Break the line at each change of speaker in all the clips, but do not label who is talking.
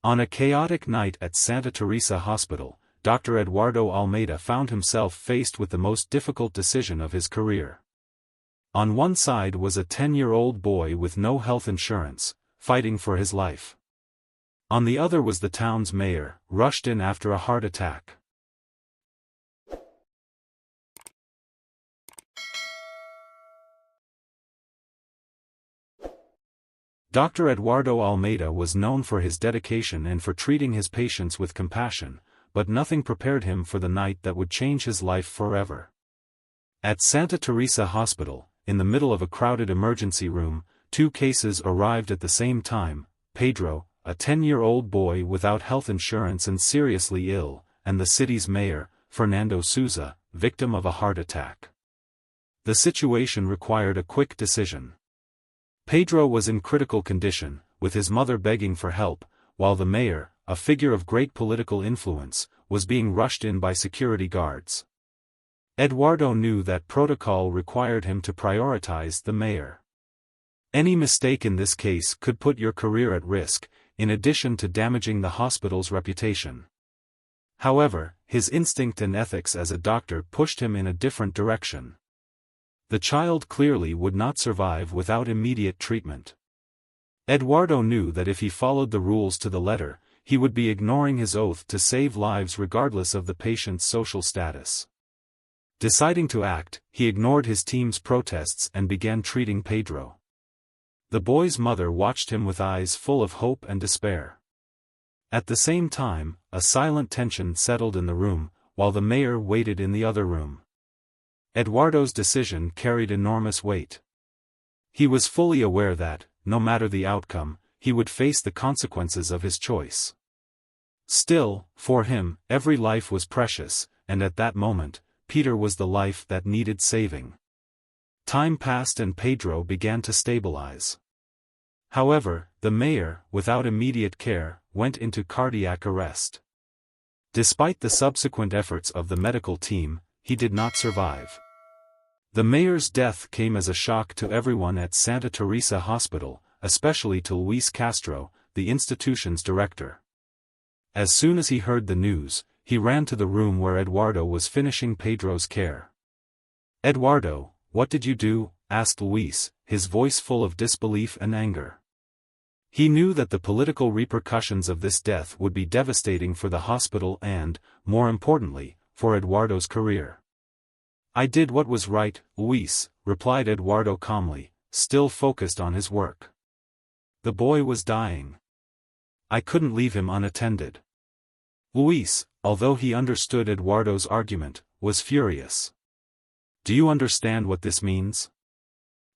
On a chaotic night at Santa Teresa Hospital, Dr. Eduardo Almeida found himself faced with the most difficult decision of his career. On one side was a 10-year-old boy with no health insurance, fighting for his life. On the other was the town's mayor, rushed in after a heart attack. Dr. Eduardo Almeida was known for his dedication and for treating his patients with compassion, but nothing prepared him for the night that would change his life forever. At Santa Teresa Hospital, in the middle of a crowded emergency room, two cases arrived at the same time: Pedro, a 10-year-old boy without health insurance and seriously ill, and the city's mayor, Fernando Souza, victim of a heart attack. The situation required a quick decision. Pedro was in critical condition, with his mother begging for help, while the mayor, a figure of great political influence, was being rushed in by security guards. Eduardo knew that protocol required him to prioritize the mayor. Any mistake in this case could put your career at risk, in addition to damaging the hospital's reputation. However, his instinct and ethics as a doctor pushed him in a different direction. The child clearly would not survive without immediate treatment. Eduardo knew that if he followed the rules to the letter, he would be ignoring his oath to save lives regardless of the patient's social status. Deciding to act, he ignored his team's protests and began treating Pedro. The boy's mother watched him with eyes full of hope and despair. At the same time, a silent tension settled in the room, while the mayor waited in the other room. Eduardo's decision carried enormous weight. He was fully aware that, no matter the outcome, he would face the consequences of his choice. Still, for him, every life was precious, and at that moment, Peter was the life that needed saving. Time passed and Pedro began to stabilize. However, the mayor, without immediate care, went into cardiac arrest. Despite the subsequent efforts of the medical team, he did not survive. The mayor's death came as a shock to everyone at Santa Teresa Hospital, especially to Luis Castro, the institution's director. As soon as he heard the news, he ran to the room where Eduardo was finishing Pedro's care. "Eduardo, what did you do?" asked Luis, his voice full of disbelief and anger. He knew that the political repercussions of this death would be devastating for the hospital and, more importantly, for Eduardo's career. "I did what was right, Luis," replied Eduardo calmly, still focused on his work. "The boy was dying. I couldn't leave him unattended." Luis, although he understood Eduardo's argument, was furious. "Do you understand what this means?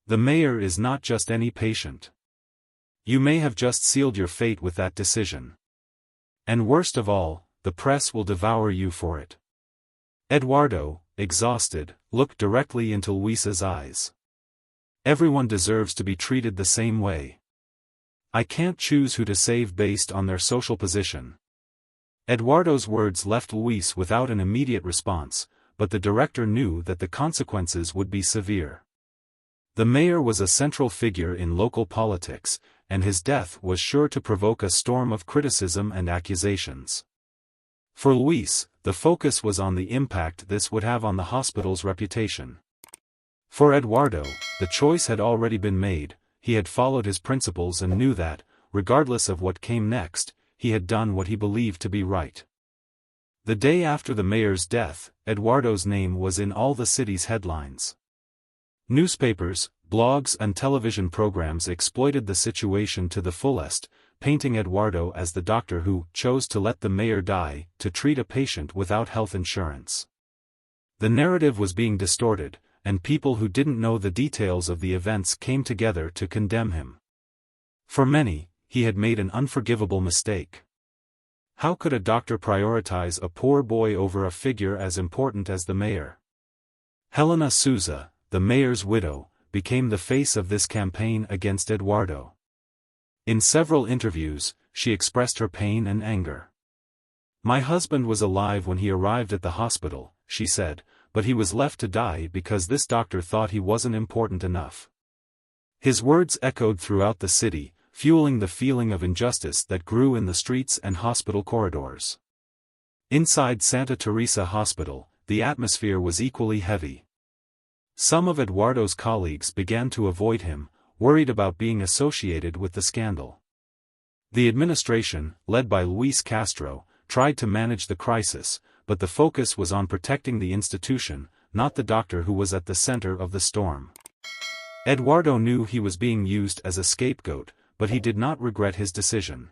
The mayor is not just any patient. You may have just sealed your fate with that decision. And worst of all, the press will devour you for it." Eduardo, exhausted, looked directly into Luis's eyes. "Everyone deserves to be treated the same way. I can't choose who to save based on their social position." Eduardo's words left Luis without an immediate response, but the director knew that the consequences would be severe. The mayor was a central figure in local politics, and his death was sure to provoke a storm of criticism and accusations. For Luis, the focus was on the impact this would have on the hospital's reputation. For Eduardo, the choice had already been made. He had followed his principles and knew that, regardless of what came next, he had done what he believed to be right. The day after the mayor's death, Eduardo's name was in all the city's headlines. Newspapers, blogs and television programs exploited the situation to the fullest, painting Eduardo as the doctor who chose to let the mayor die to treat a patient without health insurance. The narrative was being distorted, and people who didn't know the details of the events came together to condemn him. For many, he had made an unforgivable mistake. How could a doctor prioritize a poor boy over a figure as important as the mayor? Helena Souza, the mayor's widow, became the face of this campaign against Eduardo. In several interviews, she expressed her pain and anger. "My husband was alive when he arrived at the hospital," she said, "but he was left to die because this doctor thought he wasn't important enough." His words echoed throughout the city, fueling the feeling of injustice that grew in the streets and hospital corridors. Inside Santa Teresa Hospital, the atmosphere was equally heavy. Some of Eduardo's colleagues began to avoid him, worried about being associated with the scandal. The administration, led by Luis Castro, tried to manage the crisis, but the focus was on protecting the institution, not the doctor who was at the center of the storm. Eduardo knew he was being used as a scapegoat, but he did not regret his decision.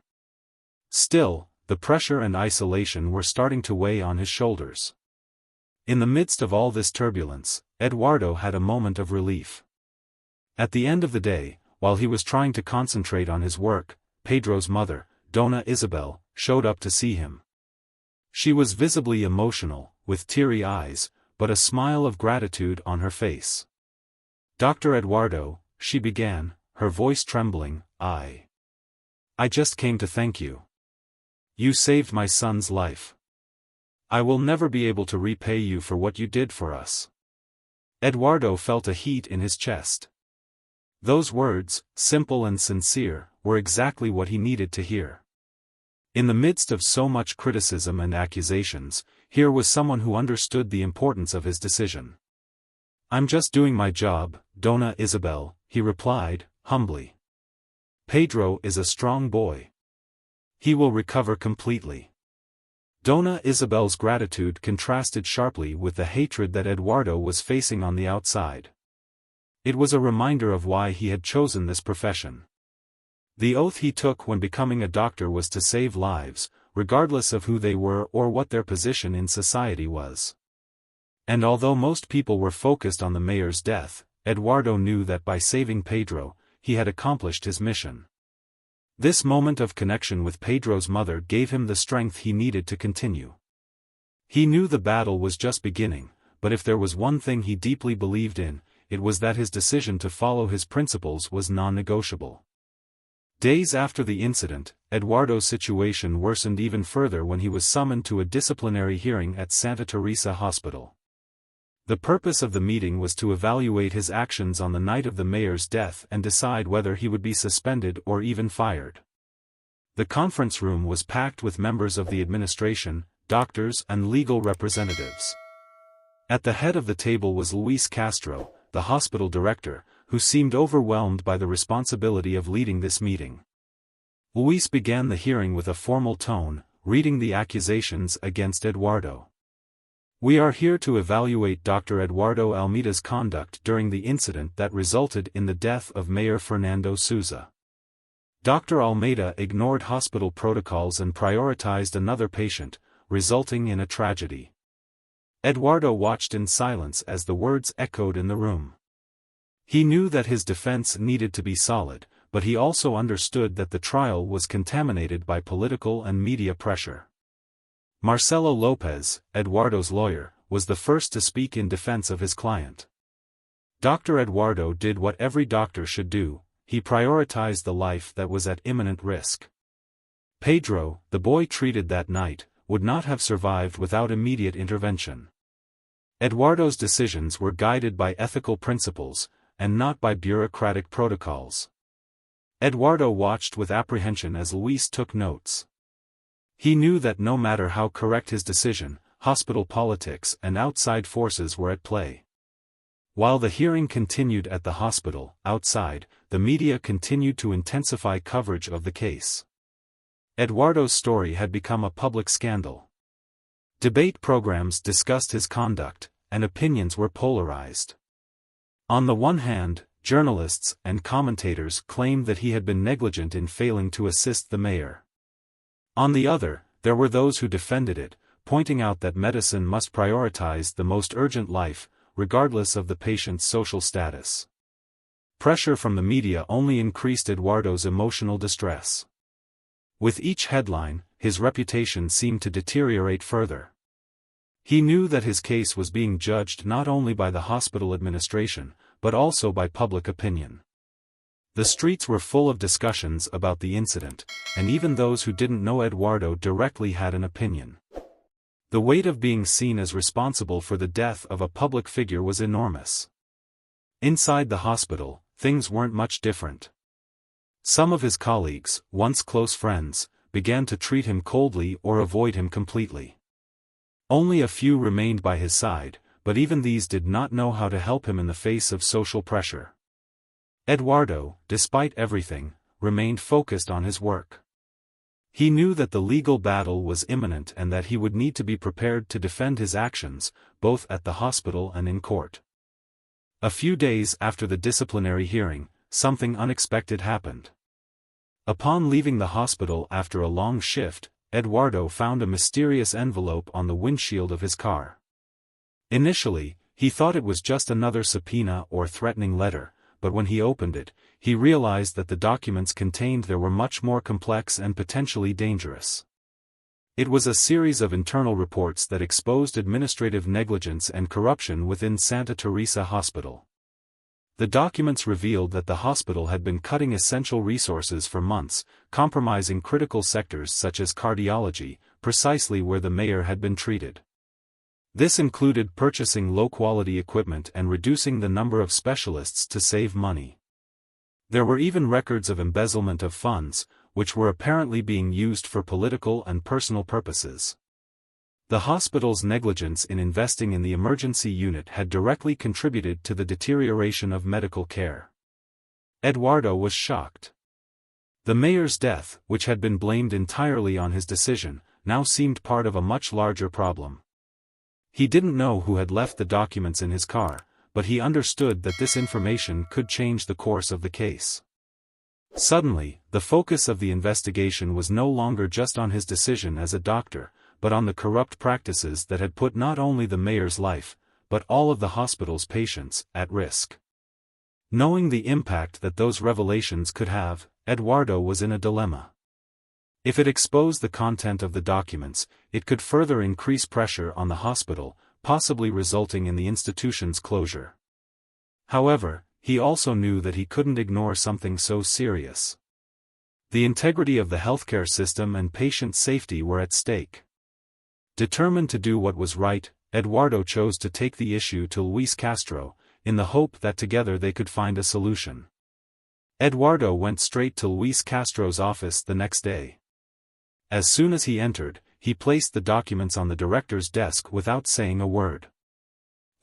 Still, the pressure and isolation were starting to weigh on his shoulders. In the midst of all this turbulence, Eduardo had a moment of relief. At the end of the day, while he was trying to concentrate on his work, Pedro's mother, Dona Isabel, showed up to see him. She was visibly emotional, with teary eyes, but a smile of gratitude on her face. "Dr. Eduardo," she began, her voice trembling, I just came to thank you. You saved my son's life. I will never be able to repay you for what you did for us." Eduardo felt a heat in his chest. Those words, simple and sincere, were exactly what he needed to hear. In the midst of so much criticism and accusations, here was someone who understood the importance of his decision. "I'm just doing my job, Dona Isabel," he replied, humbly. "Pedro is a strong boy. He will recover completely." Dona Isabel's gratitude contrasted sharply with the hatred that Eduardo was facing on the outside. It was a reminder of why he had chosen this profession. The oath he took when becoming a doctor was to save lives, regardless of who they were or what their position in society was. And although most people were focused on the mayor's death, Eduardo knew that by saving Pedro, he had accomplished his mission. This moment of connection with Pedro's mother gave him the strength he needed to continue. He knew the battle was just beginning, but if there was one thing he deeply believed in, it was that his decision to follow his principles was non-negotiable. Days after the incident, Eduardo's situation worsened even further when he was summoned to a disciplinary hearing at Santa Teresa Hospital. The purpose of the meeting was to evaluate his actions on the night of the mayor's death and decide whether he would be suspended or even fired. The conference room was packed with members of the administration, doctors and legal representatives. At the head of the table was Luis Castro, the hospital director, who seemed overwhelmed by the responsibility of leading this meeting. Luis began the hearing with a formal tone, reading the accusations against Eduardo. "We are here to evaluate Dr. Eduardo Almeida's conduct during the incident that resulted in the death of Mayor Fernando Souza. Dr. Almeida ignored hospital protocols and prioritized another patient, resulting in a tragedy." Eduardo watched in silence as the words echoed in the room. He knew that his defense needed to be solid, but he also understood that the trial was contaminated by political and media pressure. Marcelo Lopez, Eduardo's lawyer, was the first to speak in defense of his client. Dr. Eduardo did what every doctor should do: he prioritized the life that was at imminent risk. Pedro, the boy treated that night, would not have survived without immediate intervention. Eduardo's decisions were guided by ethical principles, and not by bureaucratic protocols. Eduardo watched with apprehension as Luis took notes. He knew that no matter how correct his decision, hospital politics and outside forces were at play. While the hearing continued at the hospital, outside, the media continued to intensify coverage of the case. Eduardo's story had become a public scandal. Debate programs discussed his conduct, and opinions were polarized. On the one hand, journalists and commentators claimed that he had been negligent in failing to assist the mayor. On the other, there were those who defended it, pointing out that medicine must prioritize the most urgent life, regardless of the patient's social status. Pressure from the media only increased Eduardo's emotional distress. With each headline, his reputation seemed to deteriorate further. He knew that his case was being judged not only by the hospital administration, but also by public opinion. The streets were full of discussions about the incident, and even those who didn't know Eduardo directly had an opinion. The weight of being seen as responsible for the death of a public figure was enormous. Inside the hospital, things weren't much different. Some of his colleagues, once close friends, began to treat him coldly or avoid him completely. Only a few remained by his side, but even these did not know how to help him in the face of social pressure. Eduardo, despite everything, remained focused on his work. He knew that the legal battle was imminent and that he would need to be prepared to defend his actions, both at the hospital and in court. A few days after the disciplinary hearing, something unexpected happened. Upon leaving the hospital after a long shift, Eduardo found a mysterious envelope on the windshield of his car. Initially, he thought it was just another subpoena or threatening letter, but when he opened it, he realized that the documents contained were much more complex and potentially dangerous. It was a series of internal reports that exposed administrative negligence and corruption within Santa Teresa Hospital. The documents revealed that the hospital had been cutting essential resources for months, compromising critical sectors such as cardiology, precisely where the mayor had been treated. This included purchasing low-quality equipment and reducing the number of specialists to save money. There were even records of embezzlement of funds, which were apparently being used for political and personal purposes. The hospital's negligence in investing in the emergency unit had directly contributed to the deterioration of medical care. Eduardo was shocked. The mayor's death, which had been blamed entirely on his decision, now seemed part of a much larger problem. He didn't know who had left the documents in his car, but he understood that this information could change the course of the case. Suddenly, the focus of the investigation was no longer just on his decision as a doctor, but on the corrupt practices that had put not only the mayor's life, but all of the hospital's patients, at risk. Knowing the impact that those revelations could have, Eduardo was in a dilemma. If it exposed the content of the documents, it could further increase pressure on the hospital, possibly resulting in the institution's closure. However, he also knew that he couldn't ignore something so serious. The integrity of the healthcare system and patient safety were at stake. Determined to do what was right, Eduardo chose to take the issue to Luis Castro, in the hope that together they could find a solution. Eduardo went straight to Luis Castro's office the next day. As soon as he entered, he placed the documents on the director's desk without saying a word.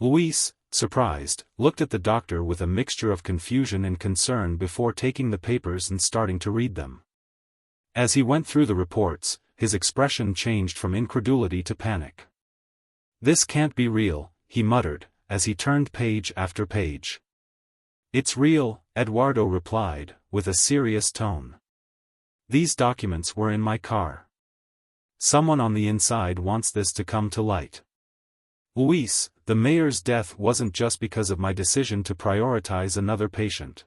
Luis, surprised, looked at the doctor with a mixture of confusion and concern before taking the papers and starting to read them. As he went through the reports, his expression changed from incredulity to panic. "This can't be real," he muttered, as he turned page after page. "It's real," Eduardo replied, with a serious tone. "These documents were in my car. Someone on the inside wants this to come to light. Luis, the mayor's death wasn't just because of my decision to prioritize another patient.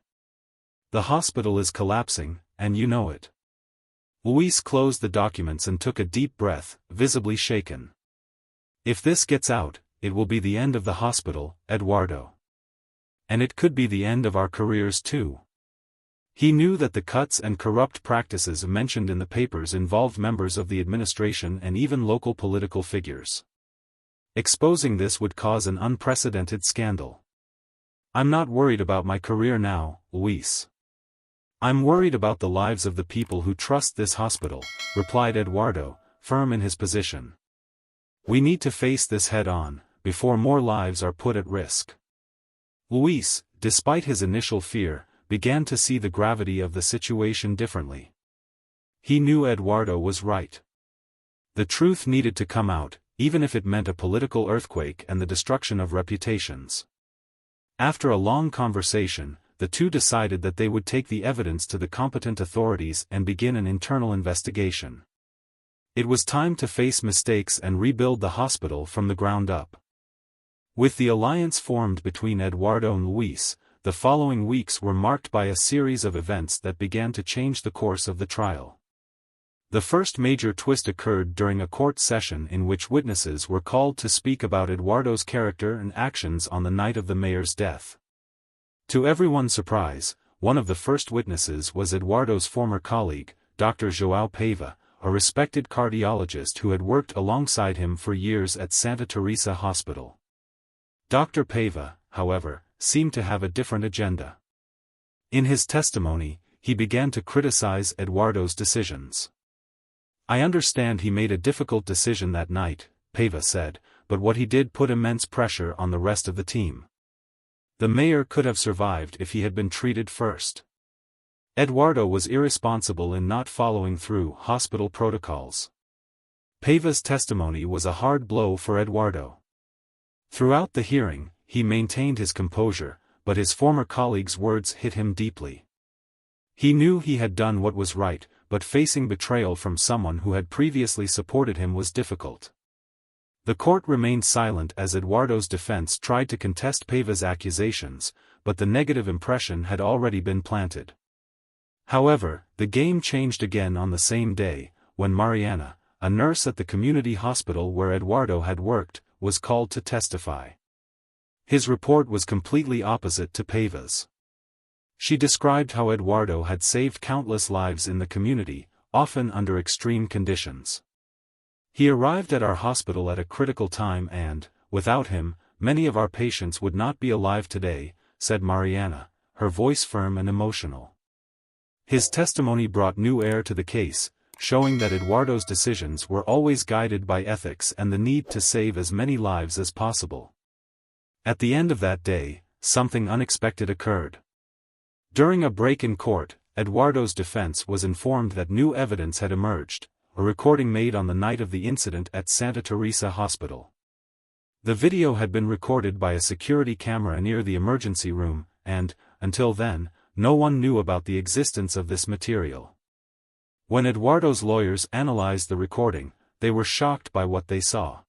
The hospital is collapsing, and you know it." Luis closed the documents and took a deep breath, visibly shaken. "If this gets out, it will be the end of the hospital, Eduardo. And it could be the end of our careers too." He knew that the cuts and corrupt practices mentioned in the papers involved members of the administration and even local political figures. Exposing this would cause an unprecedented scandal. "I'm not worried about my career now, Luis. I'm worried about the lives of the people who trust this hospital," replied Eduardo, firm in his position. "We need to face this head-on, before more lives are put at risk." Luis, despite his initial fear, began to see the gravity of the situation differently. He knew Eduardo was right. The truth needed to come out, even if it meant a political earthquake and the destruction of reputations. After a long conversation, the two decided that they would take the evidence to the competent authorities and begin an internal investigation. It was time to face mistakes and rebuild the hospital from the ground up. With the alliance formed between Eduardo and Luis, the following weeks were marked by a series of events that began to change the course of the trial. The first major twist occurred during a court session in which witnesses were called to speak about Eduardo's character and actions on the night of the mayor's death. To everyone's surprise, one of the first witnesses was Eduardo's former colleague, Dr. João Paiva, a respected cardiologist who had worked alongside him for years at Santa Teresa Hospital. Dr. Paiva, however, seemed to have a different agenda. In his testimony, he began to criticize Eduardo's decisions. "I understand he made a difficult decision that night," Paiva said, "but what he did put immense pressure on the rest of the team. The mayor could have survived if he had been treated first. Eduardo was irresponsible in not following through hospital protocols." Paiva's testimony was a hard blow for Eduardo. Throughout the hearing, he maintained his composure, but his former colleague's words hit him deeply. He knew he had done what was right, but facing betrayal from someone who had previously supported him was difficult. The court remained silent as Eduardo's defense tried to contest Paiva's accusations, but the negative impression had already been planted. However, the game changed again on the same day, when Mariana, a nurse at the community hospital where Eduardo had worked, was called to testify. His report was completely opposite to Paiva's. She described how Eduardo had saved countless lives in the community, often under extreme conditions. "He arrived at our hospital at a critical time and, without him, many of our patients would not be alive today," said Mariana, her voice firm and emotional. His testimony brought new air to the case, showing that Eduardo's decisions were always guided by ethics and the need to save as many lives as possible. At the end of that day, something unexpected occurred. During a break in court, Eduardo's defense was informed that new evidence had emerged, a recording made on the night of the incident at Santa Teresa Hospital. The video had been recorded by a security camera near the emergency room, and, until then, no one knew about the existence of this material. When Eduardo's lawyers analyzed the recording, they were shocked by what they saw.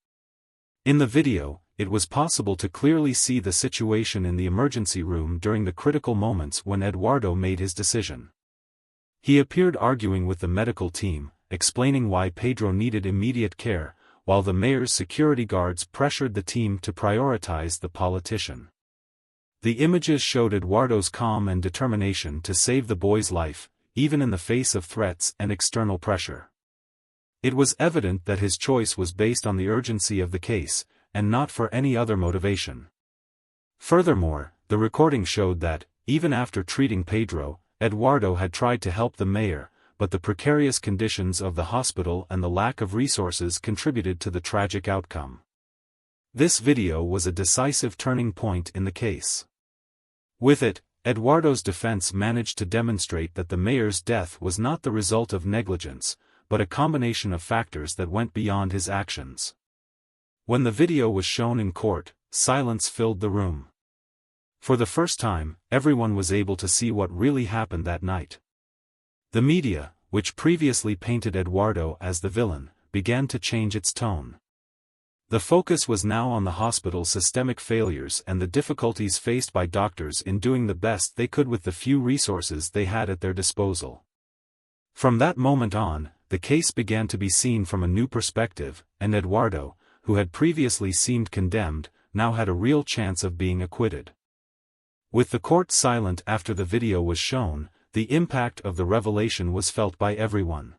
In the video, it was possible to clearly see the situation in the emergency room during the critical moments when Eduardo made his decision. He appeared arguing with the medical team, explaining why Pedro needed immediate care, while the mayor's security guards pressured the team to prioritize the politician. The images showed Eduardo's calm and determination to save the boy's life, even in the face of threats and external pressure. It was evident that his choice was based on the urgency of the case, and not for any other motivation. Furthermore, the recording showed that, even after treating Pedro, Eduardo had tried to help the mayor, but the precarious conditions of the hospital and the lack of resources contributed to the tragic outcome. This video was a decisive turning point in the case. With it, Eduardo's defense managed to demonstrate that the mayor's death was not the result of negligence, but a combination of factors that went beyond his actions. When the video was shown in court, silence filled the room. For the first time, everyone was able to see what really happened that night. The media, which previously painted Eduardo as the villain, began to change its tone. The focus was now on the hospital's systemic failures and the difficulties faced by doctors in doing the best they could with the few resources they had at their disposal. From that moment on, the case began to be seen from a new perspective, and Eduardo, who had previously seemed condemned, now had a real chance of being acquitted. With the court silent after the video was shown, the impact of the revelation was felt by everyone.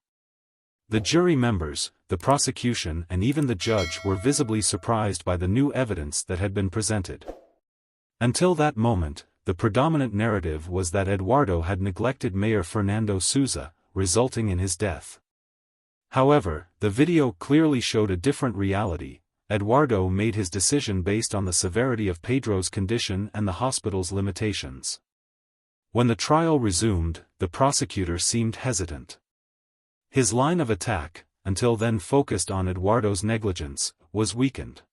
The jury members, the prosecution and even the judge were visibly surprised by the new evidence that had been presented. Until that moment, the predominant narrative was that Eduardo had neglected Mayor Fernando Souza, resulting in his death. However, the video clearly showed a different reality. Eduardo made his decision based on the severity of Pedro's condition and the hospital's limitations. When the trial resumed, the prosecutor seemed hesitant. His line of attack, until then focused on Eduardo's negligence, was weakened.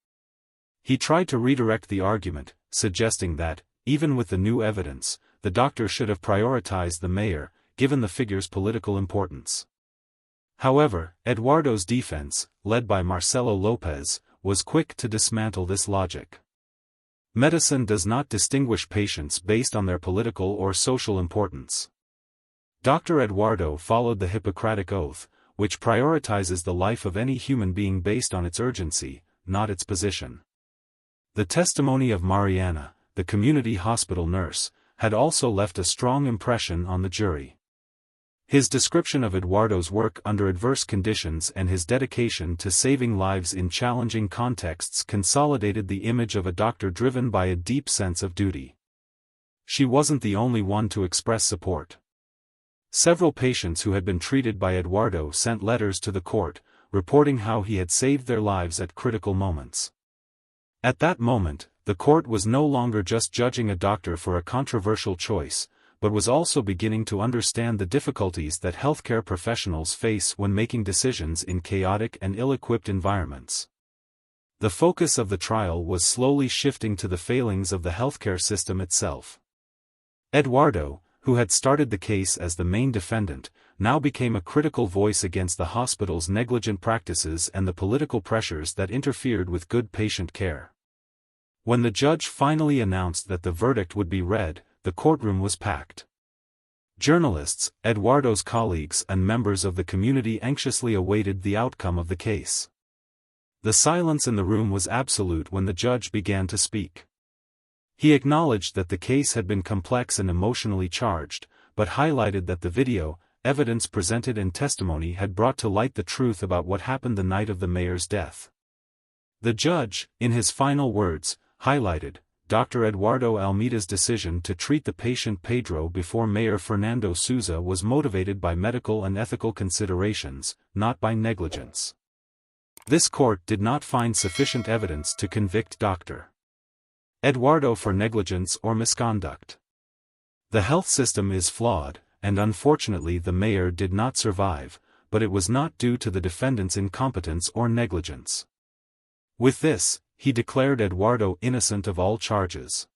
He tried to redirect the argument, suggesting that, even with the new evidence, the doctor should have prioritized the mayor, given the figure's political importance. However, Eduardo's defense, led by Marcelo Lopez, was quick to dismantle this logic. Medicine does not distinguish patients based on their political or social importance. Dr. Eduardo followed the Hippocratic Oath, which prioritizes the life of any human being based on its urgency, not its position. The testimony of Mariana, the community hospital nurse, had also left a strong impression on the jury. His description of Eduardo's work under adverse conditions and his dedication to saving lives in challenging contexts consolidated the image of a doctor driven by a deep sense of duty. She wasn't the only one to express support. Several patients who had been treated by Eduardo sent letters to the court, reporting how he had saved their lives at critical moments. At that moment, the court was no longer just judging a doctor for a controversial choice, but was also beginning to understand the difficulties that healthcare professionals face when making decisions in chaotic and ill-equipped environments. The focus of the trial was slowly shifting to the failings of the healthcare system itself. Eduardo, who had started the case as the main defendant, now became a critical voice against the hospital's negligent practices and the political pressures that interfered with good patient care. When the judge finally announced that the verdict would be read, the courtroom was packed. Journalists, Eduardo's colleagues and members of the community anxiously awaited the outcome of the case. The silence in the room was absolute when the judge began to speak. He acknowledged that the case had been complex and emotionally charged, but highlighted that the video, evidence presented and testimony had brought to light the truth about what happened the night of the mayor's death. The judge, in his final words, highlighted Dr. Eduardo Almeida's decision to treat the patient Pedro before Mayor Fernando Souza was motivated by medical and ethical considerations, not by negligence. This court did not find sufficient evidence to convict Dr. Eduardo for negligence or misconduct. The health system is flawed, and unfortunately the mayor did not survive, but it was not due to the defendant's incompetence or negligence. With this, he declared Eduardo innocent of all charges.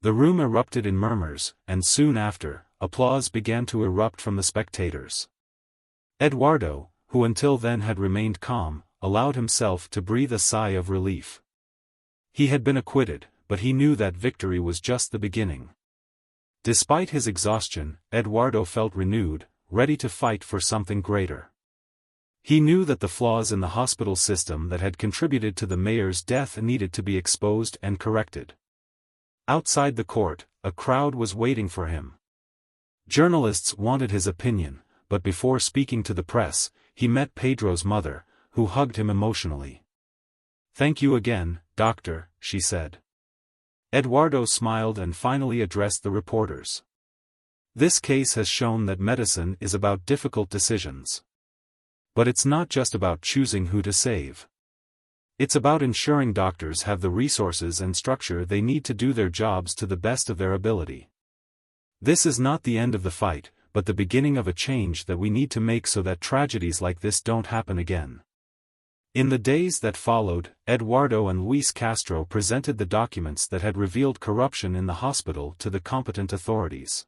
The room erupted in murmurs, and soon after, applause began to erupt from the spectators. Eduardo, who until then had remained calm, allowed himself to breathe a sigh of relief. He had been acquitted, but he knew that victory was just the beginning. Despite his exhaustion, Eduardo felt renewed, ready to fight for something greater. He knew that the flaws in the hospital system that had contributed to the mayor's death needed to be exposed and corrected. Outside the court, a crowd was waiting for him. Journalists wanted his opinion, but before speaking to the press, he met Pedro's mother, who hugged him emotionally. "Thank you again, doctor," she said. Eduardo smiled and finally addressed the reporters. "This case has shown that medicine is about difficult decisions. But it's not just about choosing who to save. It's about ensuring doctors have the resources and structure they need to do their jobs to the best of their ability. This is not the end of the fight, but the beginning of a change that we need to make so that tragedies like this don't happen again." In the days that followed, Eduardo and Luis Castro presented the documents that had revealed corruption in the hospital to the competent authorities.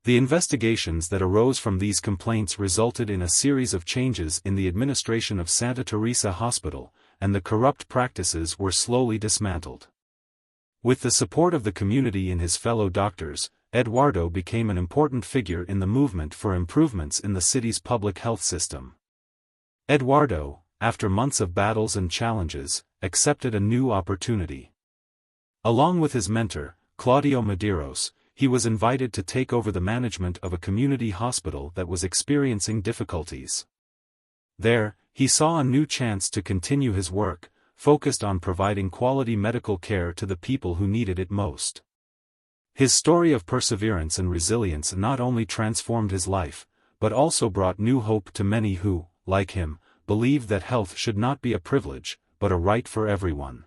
The investigations that arose from these complaints resulted in a series of changes in the administration of Santa Teresa Hospital, and the corrupt practices were slowly dismantled. With the support of the community and his fellow doctors, Eduardo became an important figure in the movement for improvements in the city's public health system. Eduardo, after months of battles and challenges, accepted a new opportunity. Along with his mentor, Claudio Medeiros, he was invited to take over the management of a community hospital that was experiencing difficulties. There, he saw a new chance to continue his work, focused on providing quality medical care to the people who needed it most. His story of perseverance and resilience not only transformed his life, but also brought new hope to many who, like him, believed that health should not be a privilege, but a right for everyone.